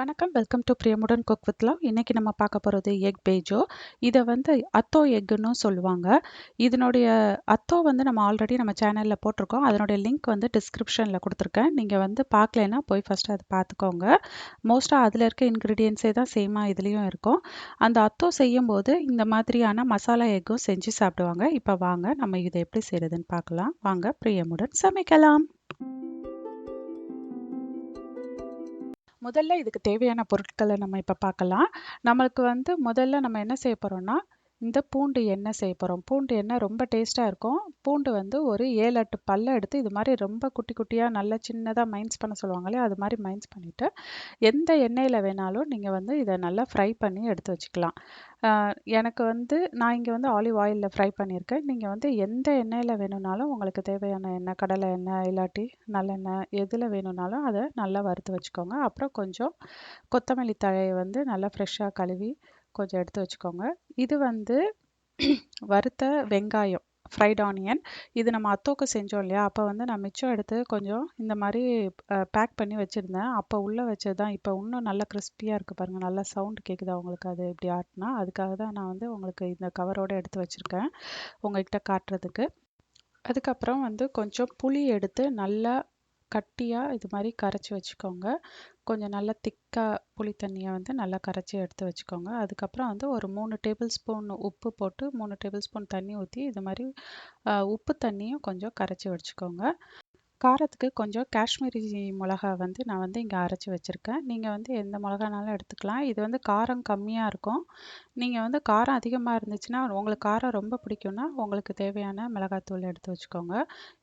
வணக்கம், welcome to Priyamudan cook with love. இன்னைக்கு நம்ம பார்க்க போகிறது எக் பேஜோ. இதை வந்து அத்தோ எக்குன்னு சொல்லுவாங்க. இதனுடைய அத்தோ வந்து நம்ம ஆல்ரெடி நம்ம சேனலில் போட்டிருக்கோம். அதனுடைய லிங்க் வந்து டிஸ்கிரிப்ஷனில் கொடுத்துருக்கேன். நீங்கள் வந்து பார்க்கலைன்னா போய் ஃபஸ்ட்டு அதை பார்த்துக்கோங்க. மோஸ்ட்டாக அதில் இருக்க இன்க்ரீடியன்ஸே தான் சேமாக இதுலேயும் இருக்கும். அந்த அத்தோ செய்யும்போது இந்த மாதிரியான மசாலா எக்கும் செஞ்சு சாப்பிடுவாங்க. இப்போ வாங்க நம்ம இதை எப்படி செய்கிறதுன்னு பார்க்கலாம். வாங்க பிரியமுடன் சமைக்கலாம். முதல்ல இதுக்கு தேவையான பொருட்களை நம்ம இப்போ பார்க்கலாம். நம்மளுக்கு வந்து முதல்ல நம்ம என்ன செய்ய போகிறோம்னா, இந்த பூண்டு எண்ணெய் செய்ய போகிறோம். பூண்டு எண்ணெய் ரொம்ப டேஸ்ட்டாக இருக்கும். பூண்டு வந்து ஒரு 7-8 பல்ல எடுத்து இது மாதிரி ரொம்ப குட்டி குட்டியாக நல்லா சின்னதாக மைன்ஸ் பண்ண சொல்லுவாங்களே, அது மாதிரி மைன்ஸ் பண்ணிவிட்டு எந்த எண்ணெயில் வேணாலும் நீங்கள் வந்து இதை நல்லா ஃப்ரை பண்ணி எடுத்து வச்சுக்கலாம். எனக்கு வந்து நான் இங்கே வந்து ஆலிவ் ஆயிலில் ஃப்ரை பண்ணியிருக்கேன். நீங்கள் வந்து எந்த எண்ணெயில் வேணும்னாலும் உங்களுக்கு தேவையான எண்ணெய், கடலை எண்ணெய் இல்லாட்டி நல்லெண்ணெய் எதில் வேணும்னாலும் அதை நல்லா வறுத்து வச்சுக்கோங்க. அப்புறம் கொஞ்சம் கொத்தமல்லி தழையை வந்து நல்லா ஃப்ரெஷ்ஷாக கழுவி கொஞ்சம் எடுத்து வச்சுக்கோங்க. இது வந்து வறுத்த வெங்காயம், ஃப்ரைட் ஆனியன். இது நம்ம அத்தோக்கு செஞ்சோம் இல்லையா, அப்போ வந்து நான் மிச்சம் எடுத்து கொஞ்சம் இந்த மாதிரி பேக் பண்ணி வச்சுருந்தேன். அப்போ உள்ளே வச்சது தான் இப்போ இன்னும் நல்லா கிறிஸ்பியாக இருக்குது பாருங்கள். நல்லா சவுண்டு கேட்குதா உங்களுக்கு அது இப்படி ஆட்டினா? அதுக்காக தான் நான் வந்து உங்களுக்கு இந்த கவரோடு எடுத்து வச்சுருக்கேன் உங்கள்கிட்ட காட்டுறதுக்கு. அதுக்கப்புறம் வந்து கொஞ்சம் புளி எடுத்து நல்லா கட்டியாக இது மாதிரி கரைச்சி வச்சுக்கோங்க. கொஞ்சம் நல்லா திக்காக புளி தண்ணியை வந்து நல்லா கரைச்சி எடுத்து வச்சுக்கோங்க. அதுக்கப்புறம் வந்து ஒரு 3 டேபிள் ஸ்பூன் உப்பு போட்டு 3 டேபிள் ஸ்பூன் தண்ணி ஊற்றி இது மாதிரி உப்பு தண்ணியும் கொஞ்சம் கரைச்சி வச்சுக்கோங்க. காரத்துக்கு கொஞ்சம் காஷ்மீரி மிளகா வந்து நான் வந்து இங்கே அரைச்சி வச்சுருக்கேன். நீங்கள் வந்து எந்த மிளகானாலும் எடுத்துக்கலாம். இது வந்து காரம் கம்மியாக இருக்கும். நீங்கள் வந்து காரம் அதிகமாக இருந்துச்சுன்னா, உங்களுக்கு காரம் ரொம்ப பிடிக்கும்னா உங்களுக்கு தேவையான மிளகாத்தூள் எடுத்து வச்சுக்கோங்க.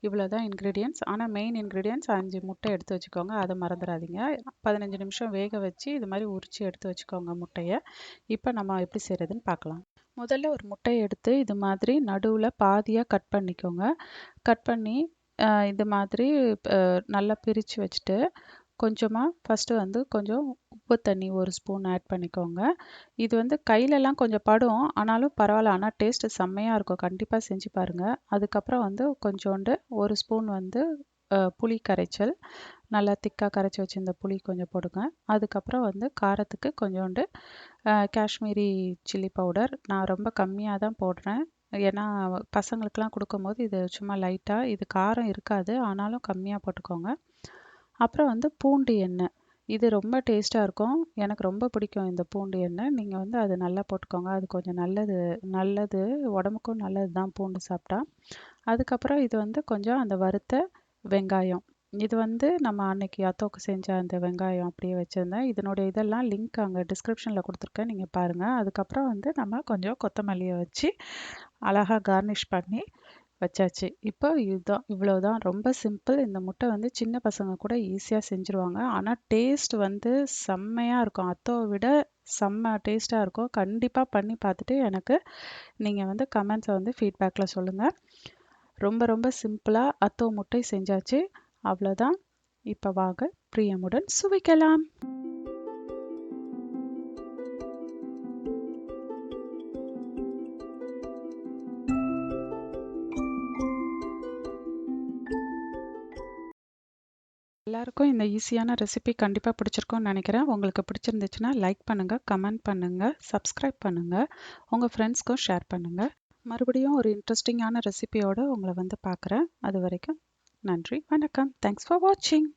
இவ்வளோ தான் இன்க்ரீடியன்ட்ஸ். ஆனால் மெயின் இன்க்ரீடியன்ட்ஸ் 5 முட்டை எடுத்து வச்சுக்கோங்க. அதை மறந்துடாதீங்க. 15 நிமிஷம் வேக வச்சு இது மாதிரி உரித்து எடுத்து வச்சுக்கோங்க முட்டையை. இப்போ நம்ம எப்படி செய்கிறதுன்னு பார்க்கலாம். முதல்ல ஒரு முட்டையை எடுத்து இது மாதிரி நடுவில் பாதியாக கட் பண்ணிக்கோங்க. கட் பண்ணி இது மாதிரி நல்லா பிரித்து வச்சுட்டு கொஞ்சமாக ஃபஸ்ட்டு வந்து கொஞ்சம் உப்பு தண்ணி 1 ஸ்பூன் ஆட் பண்ணிக்கோங்க. இது வந்து கையிலலாம் கொஞ்சம் படும், ஆனாலும் பரவாயில்ல. ஆனால் டேஸ்ட்டு செம்மையாக இருக்கும். கண்டிப்பாக செஞ்சு பாருங்கள். அதுக்கப்புறம் வந்து கொஞ்சோண்டு 1 ஸ்பூன் வந்து புளி கரைச்சல், நல்லா திக்காக கரைச்சி வச்சுருந்த புளி கொஞ்சம் போடுங்க. அதுக்கப்புறம் வந்து காரத்துக்கு கொஞ்சோண்டு காஷ்மீரி சில்லி பவுடர். நான் ரொம்ப கம்மியாக தான் போடுறேன். ஏன்னா பசங்களுக்கெலாம் கொடுக்கும்போது இது சும்மா லைட்டாக, இது காரம் இருக்காது, ஆனாலும் கம்மியாக போட்டுக்கோங்க. அப்புறம் வந்து பூண்டு எண்ணெய். இது ரொம்ப டேஸ்ட்டாக இருக்கும். எனக்கு ரொம்ப பிடிக்கும் இந்த பூண்டு எண்ணெய். நீங்கள் வந்து அது நல்லா போட்டுக்கோங்க. அது கொஞ்சம் நல்லது உடம்புக்கும் நல்லது தான் பூண்டு சாப்பிட்டா. அதுக்கப்புறம் இது வந்து கொஞ்சம் அந்த வறுத்த வெங்காயம். இது வந்து நம்ம அன்னைக்கு அத்தோக்கு செஞ்ச அந்த வெங்காயம் அப்படியே வச்சுருந்தேன். இதனுடைய இதெல்லாம் லிங்க் அங்கே டிஸ்கிரிப்ஷனில் கொடுத்துருக்கேன், நீங்கள் பாருங்கள். அதுக்கப்புறம் வந்து நம்ம கொஞ்சம் கொத்தமல்லியை வச்சு அழகாக கார்னிஷ் பண்ணி வச்சாச்சு. இப்போ இதுதான், இவ்வளோதான். ரொம்ப சிம்பிள். இந்த முட்டை வந்து சின்ன பசங்க கூட ஈஸியாக செஞ்சுருவாங்க. ஆனால் டேஸ்ட் வந்து செம்மையாக இருக்கும். அத்தோவை விட செம்ம டேஸ்ட்டாக இருக்கும். கண்டிப்பாக பண்ணி பார்த்துட்டு எனக்கு நீங்கள் வந்து கமெண்ட்ஸை வந்து ஃபீட்பேக்கில் சொல்லுங்கள். ரொம்ப ரொம்ப சிம்பிளாக அத்தோ முட்டை செஞ்சாச்சு. அவ்வளோதான். இப்போ வாங்க பிரியமுடன் சுவைக்கலாம். எல்லாருக்கும் இந்த ஈஸியான ரெசிபி கண்டிப்பாக பிடிச்சிருக்கும்னு நினைக்கிறேன். உங்களுக்கு பிடிச்சிருந்துச்சுன்னா லைக் பண்ணுங்கள், கமெண்ட் பண்ணுங்கள், சப்ஸ்கிரைப் பண்ணுங்கள், உங்கள் ஃப்ரெண்ட்ஸ்க்கும் ஷேர் பண்ணுங்கள். மறுபடியும் ஒரு இன்ட்ரெஸ்டிங்கான ரெசிபியோடு உங்களை வந்து பார்க்குறேன். அது வரைக்கும் நன்றி, வணக்கம். தேங்க்ஸ் ஃபார் வாட்சிங்.